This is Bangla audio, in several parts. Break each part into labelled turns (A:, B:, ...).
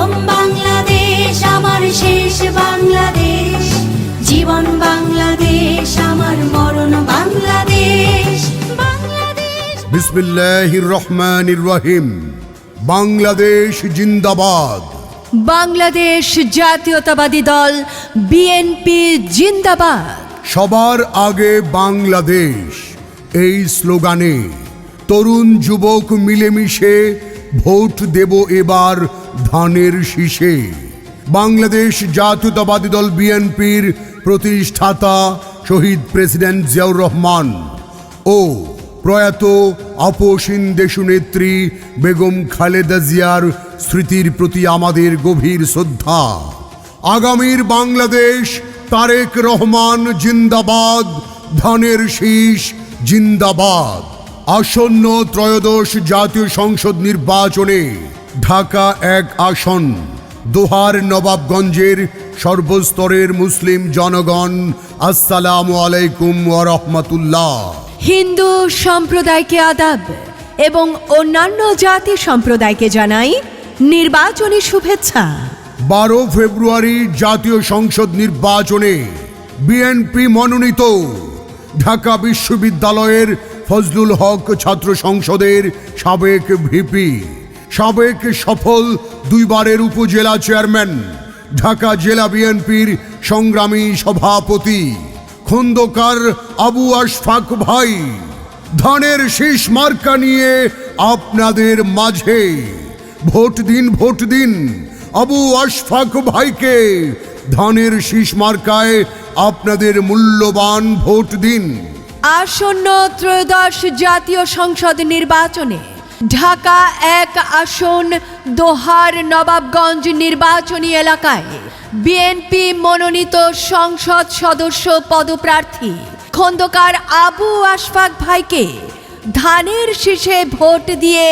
A: প্রথম বাংলাদেশ আমার শেষ বাংলাদেশ, জীবন বাংলাদেশ আমার মরণ বাংলাদেশ। বাংলাদেশ।
B: বিসমিল্লাহির রহমানির রহিম। বাংলাদেশ জিন্দাবাদ।
C: বাংলাদেশ জাতীয়তাবাদী দল বিএনপি জিন্দাবাদ।
B: সবার আগে বাংলাদেশ, এই স্লোগানে তরুণ যুবক মিলেমিশে ভোট দেব এবার ধানের শীষে। বাংলাদেশ জাতীয়তাবাদী দল বিএনপির প্রতিষ্ঠাতা শহীদ প্রেসিডেন্ট জিয়াউর রহমান ও প্রয়াত আপসীন দেশনেত্রী বেগম খালেদা জিয়ার স্মৃতির প্রতি আমাদের গভীর শ্রদ্ধা। আগামীর বাংলাদেশ তারেক রহমান জিন্দাবাদ, ধানের শীষ জিন্দাবাদ। আসন্ন ত্রয়োদশ জাতীয় সংসদ নির্বাচনে ঢাকা 1 আসন, দোহার নবাবগঞ্জের সর্বস্তরের মুসলিম জনগণ আসসালামু আলাইকুম ওয়া রাহমাতুল্লাহ।
C: হিন্দু সম্প্রদায়কে আদাব এবং অন্যান্য জাতি সম্প্রদায়কে জানাই নির্বাচনী শুভেচ্ছা।
B: 12 ফেব্রুয়ারি জাতীয় সংসদ নির্বাচনে বিএনপি মনোনীত ঢাকা বিশ্ববিদ্যালয়ের ফজলুল হক ছাত্র সংসদের সাবেক ভিপি, সাবেক সফল 2 বারের উপজেলা চেয়ারম্যান, ঢাকা জেলা বিএনপির সংগ্রামী সভাপতি খন্দকার আবু আশফাক ভাই ধানের শীষ মার্কা নিয়ে আপনাদের মাঝে। ভোট দিন, ভোট দিন আবু আশফাক ভাইকে। ধানের শীষ মার্কায় আপনাদের মূল্যবান ভোট দিন।
C: আসন্ন ত্রয়োদশ জাতীয় সংসদ নির্বাচনে ঢাকা 1 আসন, দোহার নবাবগঞ্জ নির্বাচনী এলাকায় বিএনপি মনোনীত সংসদ সদস্য পদপ্রার্থী খন্দকার আবু আশফাক ভাইকে ধানের শীষে ভোট দিয়ে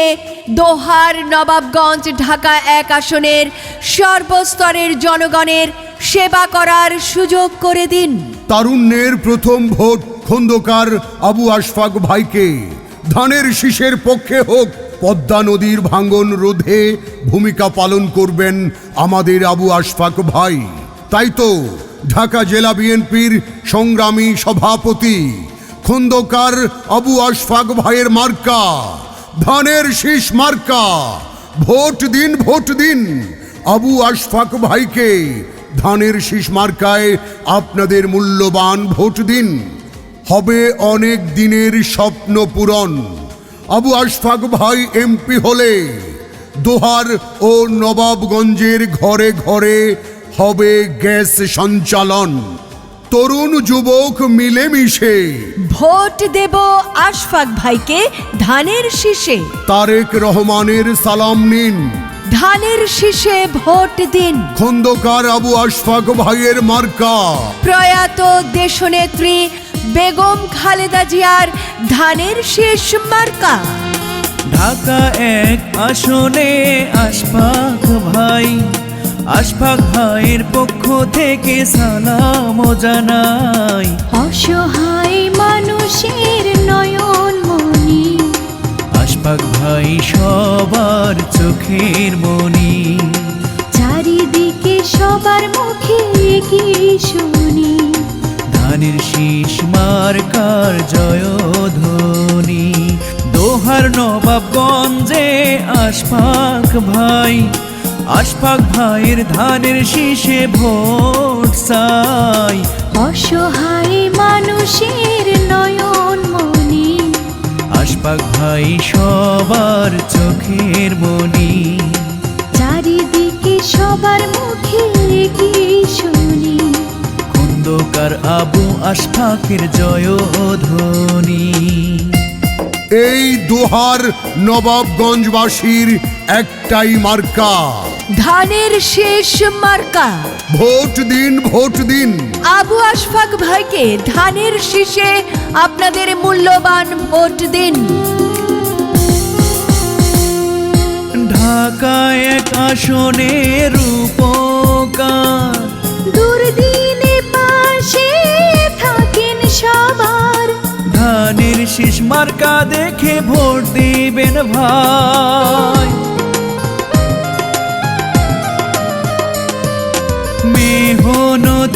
C: দোহার নবাবগঞ্জ ঢাকা 1 আসনের সর্বস্তরের জনগণের সেবা করার সুযোগ করে দিন।
B: তারুণ্যের প্রথম ভোট খন্দকার আবু আশফাক ভাইকে। ধানের শীষের পক্ষে হোক। পদ্মা নদীর ভাঙন রোধে ভূমিকা পালন করবেন আমাদের আবু আশফাক ভাই। তাই তো ঢাকা জেলা বিএনপির সংগ্রামী সভাপতি খন্দকার আবু আশফাক ভাইয়ের মার্কা ধানের শীষ মার্কা। ভোট দিন, ভোট দিন আবু আশফাক ভাইকে। ধানের শীষ মার্কায় আপনাদের মূল্যবান ভোট দিন। হবে অনেক দিনের স্বপ্ন পূরণ। আবু আশফাক ভাই এমপি হলে দোহার ও নবাবগঞ্জের ঘরে ঘরে হবে গ্যাস সঞ্চালন। তরুণ যুবক মিলেমিশে
C: ভোট দেব আশফাক ভাইকে ধানের শীষে।
B: তারেক রহমানের সালাম নিন।
C: ধানের শীষে ভোট দিন।
B: খন্দকার আবু আশফাক ভাইয়ের মার্কা
C: প্রয়াত দেশনেত্রী বেগম খালেদা জিয়ার ধানের শীষ মার্কা।
D: ঢাকা 1 আসনে আশফাক ভাই, আশফাক ভাইয়ের পক্ষ থেকে সালাম জানাই।
A: অসহায় মানুষের নয়ন মনি,
D: আশফাক ভাই সবার চোখের মনি।
A: চারিদিকে সবার মুখে কি শুনি,
D: ধানের শীষ মার্কার জয়ধ্বনি। দোহার নবাবগঞ্জে আশফাক ভাই, আশফাক ভাইয়ের ধানের শীষে ভোট চাই।
A: অসহায় মানুষের নয়ন মনি,
D: আশফাক ভাই সবার চোখের মনি।
A: চারিদিকে সবার মুখে কি শুনি,
D: খন্দকার আবু আশফাকের জয়ধ্বনি।
B: এই দোহার নবাবগঞ্জবাসীর একটাই মার্কা
C: ধানের শীষ মার্কা।
B: ভোট দিন, ভোট দিন
C: আবু আশফাক ভাইকে। ধানের শীষে আপনাদের মূল্যবান ভোট দিন।
D: ঢাকা 1 আসনে রূপকার,
A: দুর্দিনে পাশে থাকেন সবার।
D: ধানের শীষ মার্কা দেখে ভোট দিবেন ভাই।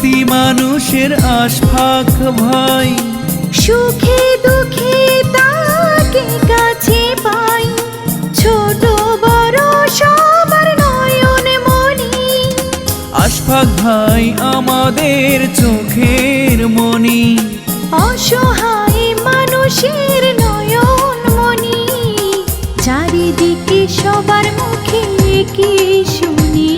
D: প্রতি মানুষের আশফাক ভাই।
A: সুখে দুঃখে তাকে কাছে পাই, ছোট বড় সবার নয়ন মনি।
D: আশফাক ভাই আমাদের চোখের মনি,
A: অসহায় মানুষের নয়ন মনি। চারিদিকে সবার মুখে কি শুনি,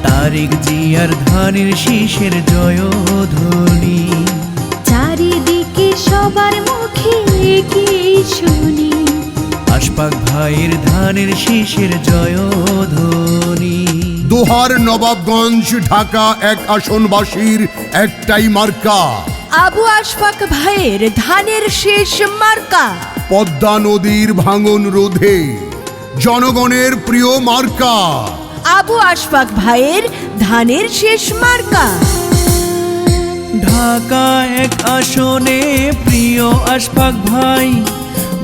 D: তারেক জিয়ার ধানের শীষের জয়ধ্বনি।
A: চারিদিকে সবার মুখে কি শুনি,
D: আশফাক ভাইয়ের ধানের শীষের জয়ধ্বনি।
B: দোহার নবাবগঞ্জ ঢাকা এক আসনবাসীর একটাই মার্কা,
C: আবু আশফাক ভাইয়ের ধানের শীষ মার্কা।
B: পদ্মা নদীর ভাঙন রোধে জনগণের প্রিয় মার্কা,
C: আবু আশফাক ভাইয়ের ধানের শীষ মার্কা।
D: ঢাকা এক আসনে প্রিয় আশফাক ভাই,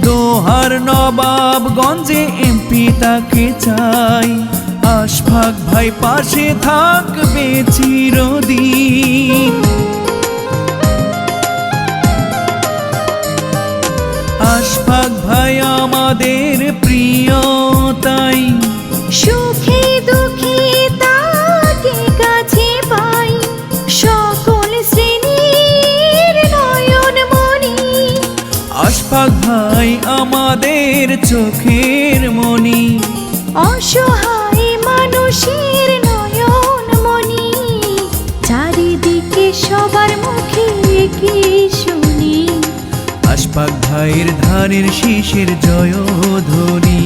D: দোহার নবাবগঞ্জে এমপি তাকে চাই। আশফাক ভাই পাশে থাকবে চিরদিন, আশফাক ভাই আমাদের প্রিয় তাই।
A: সুখে দুঃখে তাকে কাছে পাই, সকল শ্রেণীর নয়ন মনি।
D: আশফাক ভাই আমাদের চোখের মনি,
A: অসহায় মানুষের নয়ন মনি। চারিদিকে সবার মুখে কি শুনি,
D: আশফাক ভাইয়ের ধানের শীষের জয়ধ্বনি।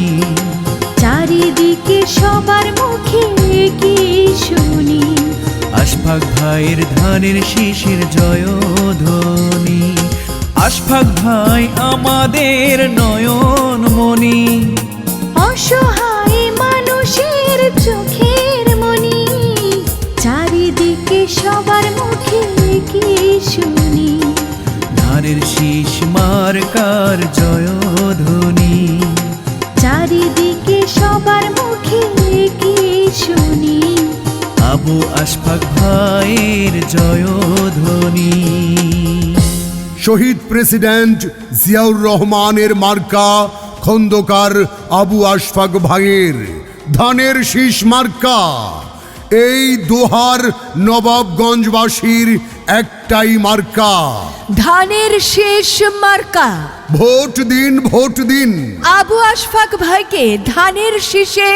A: চারিদিকে সবার মুখে কি শুনি,
D: আশফাক ভাইয়ের ধানের শীষের জয়ধ্বনি। আশফাক ভাই আমাদের নয়ন মনি,
A: অসহায় মানুষের চোখের মনি। চারিদিকে সবার মুখে কি শুনি,
D: ধানের শীষ মার্কার জয়ধ্বনি।
A: চারিদিকে সবার মুখে কি শুনি,
D: আবু আশফাক ভাইয়ের জয়ধ্বনি।
B: শহীদ প্রেসিডেন্ট জিয়াউর রহমানের মার্কা, খন্দকার আবু আশফাক ভাইয়ের ধানের শীষ মার্কা। এই দোহার নবাবগঞ্জবাসীর একটাই মার্কা,
C: ধানের শীষ মার্কা।
B: ভোট দিন, ভোট দিন।
C: আবু আশফাক ভাইকে ধানের শীষে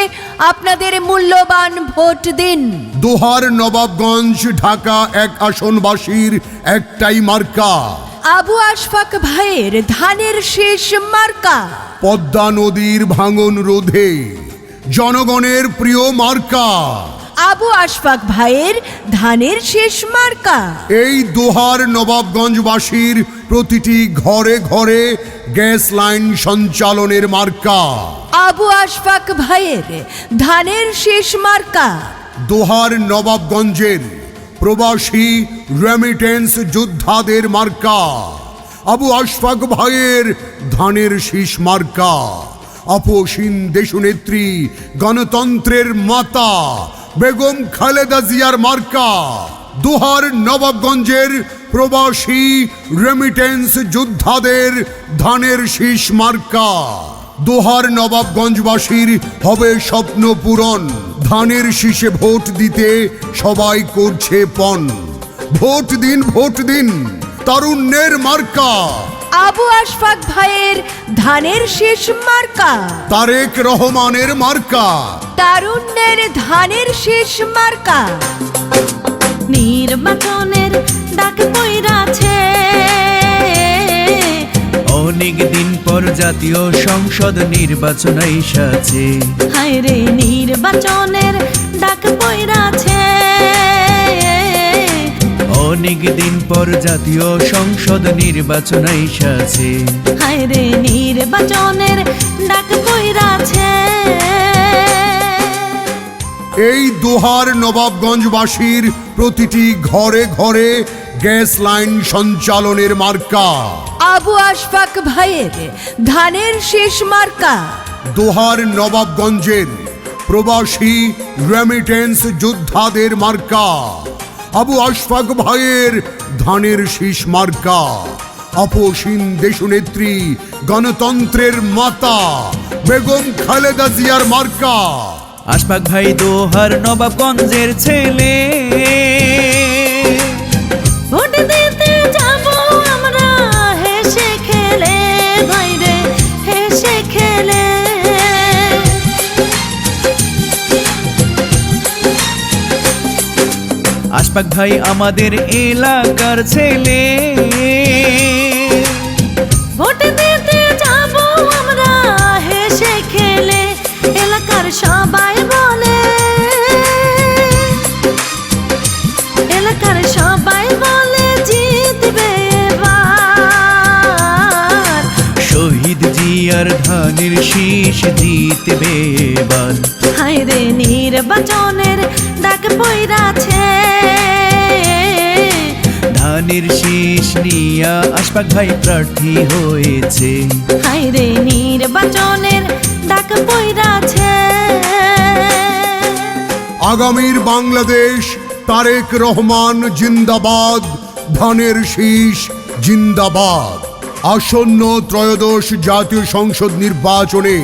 C: আপনাদের মূল্যবান ভোট দিন।
B: দোহার নবাবগঞ্জ ঢাকা এক আসনবাসীর একটাই মার্কা,
C: আবু আশফাক ভাইয়ের ধানের শীষ মার্কা।
B: পদ্মা নদীর ভাঙন রোধে জনগণের প্রিয় মার্কা,
C: আবু আশফাক ভাইয়ের ধানের শীষ মার্কা।
B: এই দোহার নবাবগঞ্জবাসীর প্রতিটি ঘরে ঘরে গ্যাস লাইন সঞ্চালনের মার্কা,
C: আবু আশফাক ভাইয়ের ধানের শীষ মার্কা।
B: দোহার নবাবগঞ্জের প্রবাসী রেমিটেন্স যোদ্ধাদের মার্কা, আবু আশফাক ভাইয়ের ধানের শীষ মার্কা। আপসীন দেশনেত্রী গণতন্ত্রের মাতা বেগম খালেদা জিয়ার মার্কা, দোহার নবাবগঞ্জের প্রবাসী রেমিটেন্স যোদ্ধাদের ধানের শীষ মার্কা। দোহার নবাবগঞ্জবাসীর হবে স্বপ্ন পূরণ, ধানের শীষে ভোট দিতে সবাই করছে পণ। ভোট দিন, ভোট দিন, তারুণ্যের মার্কা,
C: আবু আশফাক ভাইয়ের ধানের শীষ মার্কা।
B: তারেক রহমানের মার্কা,
C: তারুণ্যের ধানের শীষ মার্কা।
A: নির্বাচনের ডাক পইরাছে,
D: অনেক দিন পর জাতীয় সংসদ নির্বাচন এসেছে।
A: হায় রে নির্বাচনের ডাক পইরাছে,
D: অনেক দিন পর জাতীয় সংসদ নির্বাচন এসেছে।
A: হায় রে নির্বাচনের ডাক পইরাছে।
B: এই দোহার নবাবগঞ্জবাসীর প্রতিটি ঘরে ঘরে গ্যাস লাইন সঞ্চালনের মার্কা,
C: আবু আশফাক ভাইয়ের ধানের শীষ মার্কা।
B: দোহার নবাবগঞ্জের প্রবাসী রেমিটেন্স যোদ্ধাদের মার্কা, আবু আশফাক ভাইয়ের ধানের শীষ মার্কা। আপসীন দেশনেত্রী গণতন্ত্রের মাতা বেগম খালেদা জিয়ার মার্কা।
D: আশফাক ভাই দোহার নবাবগঞ্জের ছেলে,
A: ভোট দিতে যাব আমরা হেসে খেলে, ভাইরে হেসে খেলে।
D: আশফাক ভাই আমাদের এলাকার ছেলে,
A: ভোট দিতে যাব আমরা হেসে খেলে। এলাকার সবাই বলে, এলাকার সবাই বলে জিতবে এবার।
D: শহীদ জিয়ার ধানের শীষ জিতবে এবার।
A: হায়রে নির্বাচনের ডাক পইরাছে,
D: ধানের শীষ নিয়া আশফাক ভাই প্রার্থী হয়েছে।
A: হায়রে নির্বাচনের ডাক পইরাছে।
B: আগামীর বাংলাদেশ তারেক রহমান জিন্দাবাদ, ধানের শীষ জিন্দাবাদ। আসন্ন ত্রয়োদশ জাতীয় সংসদ নির্বাচনে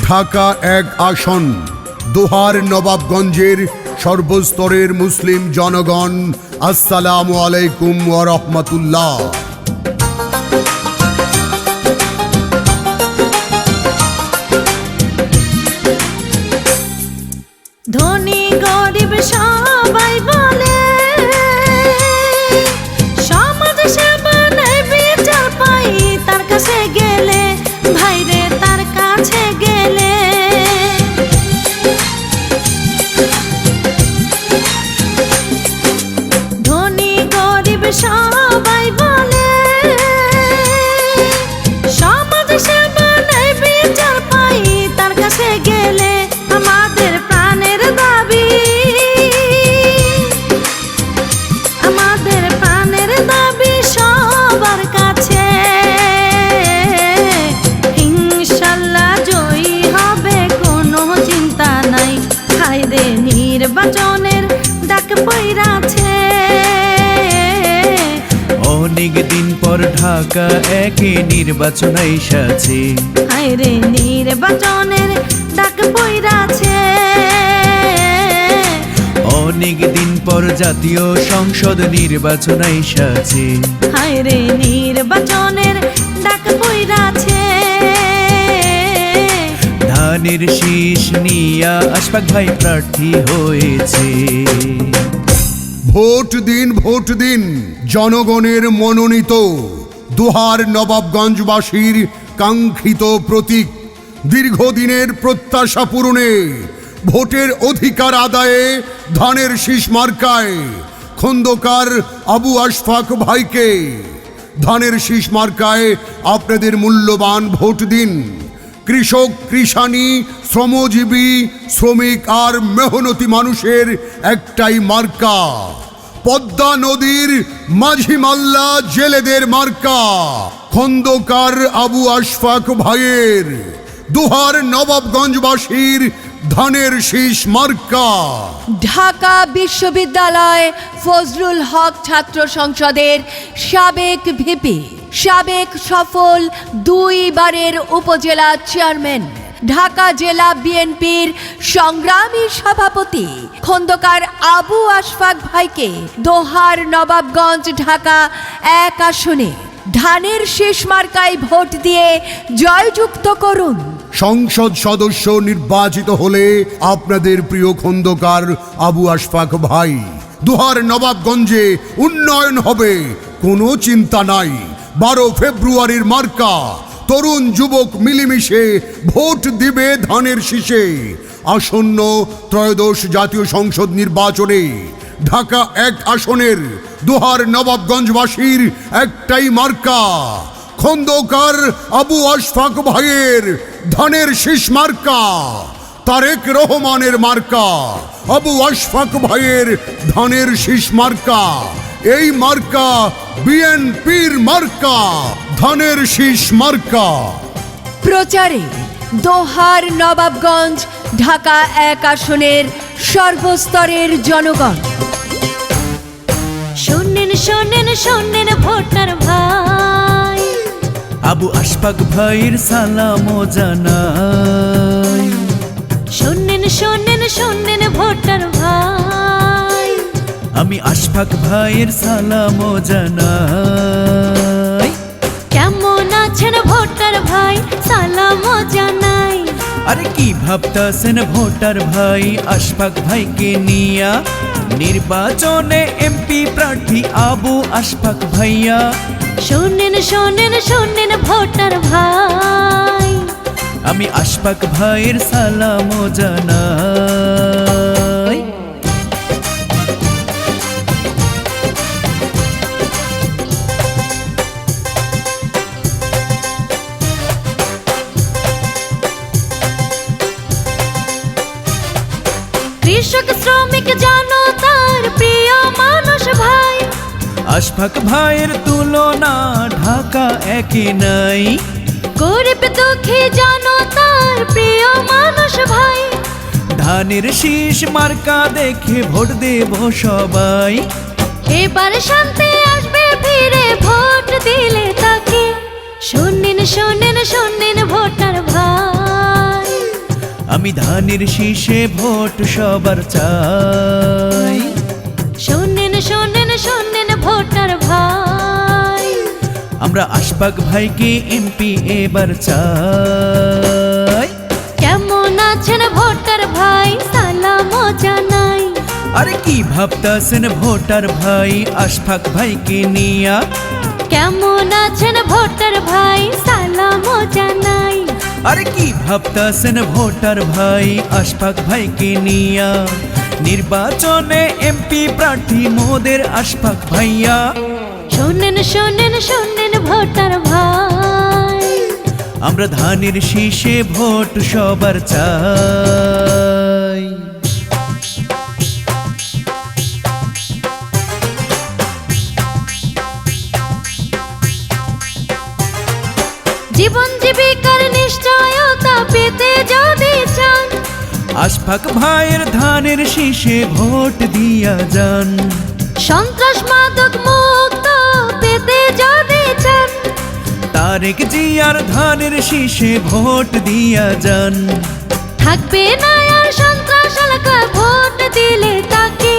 B: ঢাকা 1 আসন, দোহার নবাবগঞ্জের সর্বস্তরের মুসলিম জনগণ আসসালামু আলাইকুম ওয়া রাহমাতুল্লাহ।
A: ধনী গরিব সবাই বলে সমাজ সেবা নাই বিচার পাই তার কাছে গেলে, ভাইরে তার কাছে গেলে। ধনী গরিব সবাই বলে সমাজ সেবা নাই বিচার পাই তার কাছে গেলে। আমাদের প্রাণের দাবি, আমাদের প্রাণের দাবি সবার কাছে। ইনশাল্লাহ জয়ী হবে কোনো চিন্তা নাই। হায়রে নির্বাচনের ডাক পইরাছে।
D: অনেক দিন পর ঢাকা 1 নির্বাচন আইসাছে।
A: হায়রে নির্বাচনের ডাক পইরাছে।
D: অনেক দিন পর জাতীয় সংসদ নির্বাচন আইসাছে।
A: হায়রে নির্বাচনের ডাক পইরাছে।
D: ধানের শীষ নিয়া আশফাক ভাই প্রার্থী হয়েছে।
B: ভোট দিন, ভোট দিন, জনগণের মনোনীত দোহার নবাবগঞ্জবাসীর কাঙ্ক্ষিত প্রতীক। দীর্ঘদিনের প্রত্যাশা পূরণে, ভোটের অধিকার আদায়ে ধানের শীষ মার্কায় খন্দকার আবু আশফাক ভাইকে। ধানের শীষ মার্কায় আপনাদের মূল্যবান ভোট দিন। কৃষক, কৃষানি, শ্রমজীবী, শ্রমিক আর মেহনতি মানুষের একটাই মার্কা, পদ্মা নদীর মাঝি মাল্লা জেলেদের মার্কা খন্দকার আবু আশফাক ভাইয়ের। দোহার নবাবগঞ্জবাসীর ধানের শীষ মার্কা।
C: ঢাকা বিশ্ববিদ্যালয় ফজলুল হক ছাত্র সংসদের সাবেক ভিপি, সাবেক সফল 2 বারের উপজেলা চেয়ারম্যান, ঢাকা জেলা বিএনপির সংগ্রামী সভাপতি খন্দকার আবু আশফাক ভাইকে দোহার নবাবগঞ্জ ঢাকা 1 আসনে ধানের শীষ মার্কায় ভোট দিয়ে জয়যুক্ত করুন।
B: সংসদ সদস্য নির্বাচিত হলে আপনাদের প্রিয় খন্দকার আবু আশফাক ভাই, দোহার নবাবগঞ্জে উন্নয়ন হবে, কোনো চিন্তা নাই। 12 ফেব্রুয়ারির মার্কা, তরুণ যুবক মিলেমিশে ভোট দিবে ধানের শীষে। আসন্ন ত্রয়োদশ জাতীয় সংসদ নির্বাচনে ঢাকা 1 আসনের দোহার নবাবগঞ্জবাসীর একটাই মার্কা, খন্দকার আবু আশফাক ভাইয়ের ধানের শীষ মার্কা। তারেক রহমানের মার্কা, আবু আশফাক ভাইয়ের ধানের শীষ মার্কা। এই মার্কা বিএনপির মার্কা, ধানের শীষ মার্কা।
C: প্রচারে দোহার নবাবগঞ্জ ঢাকা 1 আসনের সর্বস্তরের জনগণ।
A: শোনেন শোনেন শোনেন ভোটার ভাই,
D: আবু আশফাক ভাইয়ের সালাম জানাই।
A: শোনেন শোনেন শোনেন ভোটার ভাই,
D: আমি আশফাক ভাইয়ের সালাম জানাই।
A: কেমন আছেন ভোটার ভাই সালাম জানাই।
D: আরে কি ভাবতাছেন ভোটার ভাই আশফাক ভাইকে নিয়া, নির্বাচনে এমপি প্রার্থী আবু আশফাক ভাইয়া।
A: শোনেন শোনেন শোনেন ভোটার ভাই,
D: আমি আশফাক ভাইয়ের সালাম জানাই।
A: কৃষক শ্রমিক জনতার প্রিয় মানুষ ভাই,
D: আশফাক ভাইয়ের তুলনা ঢাকা একে নাই।
A: গরিব দুঃখী জনতার প্রিয় মানুষ ভাই,
D: ধানের শীষ মার্কা দেখে ভোট দেব সবাই।
A: এবার শান্তি আসবে ফিরে ভোট দিলে তাকে। শোনেন শোনেন শোনেন ভোটার ভাই,
D: আমি ধানের শীষে ভোট সবার চাই।
A: শোনেন শোনেন শোনেন ভোটার ভাই,
D: আমরা আশফাক ভাইকে এমপি এবার চাই।
A: কেমন আছেন ভোটার ভাই সালাম জানাই।
D: আরে কি ভাবতাছেন ভোটার ভাই আশফাক ভাইকে নিয়া,
A: কেমন আছেন ভোটার ভাই সালাম জানাই।
D: আরে কি ভাবতাছেন ভোটার ভাই আশফাক ভাইকে নিয়া, নির্বাচনে এমপি প্রার্থী মোদের আশফাক ভাইয়া।
A: শোনেন শোনেন শোনেন ভোটার ভাই,
D: আমরা ধানের শীষে ভোট সবার চাই।
A: জীবন জীবিকার নিশ্চয়তা পেতে যদি চান,
D: আশফাক ভাইয়ের ধানের শীষে ভোট দিয়া যান।
A: সন্ত্রাস মাদক মুক্ত পেতে যদি চান,
D: তারেক জিয়ার ধানের শীষে ভোট দিয়া যান।
A: থাকবে না আর সন্ত্রাস এলাকায় ভোট দিলে তাকে।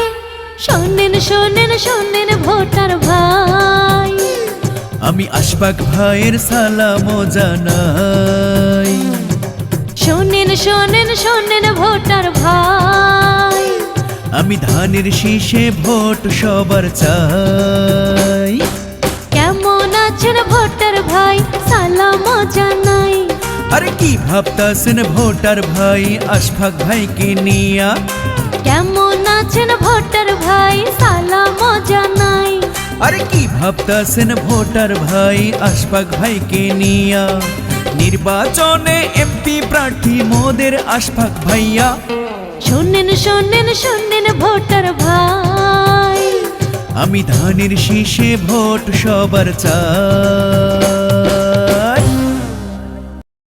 A: শোনেন শোনেন শোনেন ভোটার ভাই,
D: আমি আশফাক ভাইয়ের সালাম জানাই।
A: শোনেন শোনেন শোনেন ভোটার ভাই,
D: আমি ধানের শীষে ভোট সবার চাই।
A: কেমন আছেন ভোটার ভাই সালাম জানাই।
D: আরে কি ভাবতাছেন ভোটার ভাই আশফাক ভাইকে নিয়া,
A: কেমন আছেন ভোটার ভাই সালাম জানাই।
D: আরে কি ভাবতাছেন ভোটার ভাই আশফাক ভাইকে নিয়া, নির্বাচনে এমপি প্রার্থী মোদের আশফাক ভাইয়া।
A: শোনেন শোনেন শোনেন ভোটার ভাই,
D: আমি ধানের শীষে ভোট সবার চাই।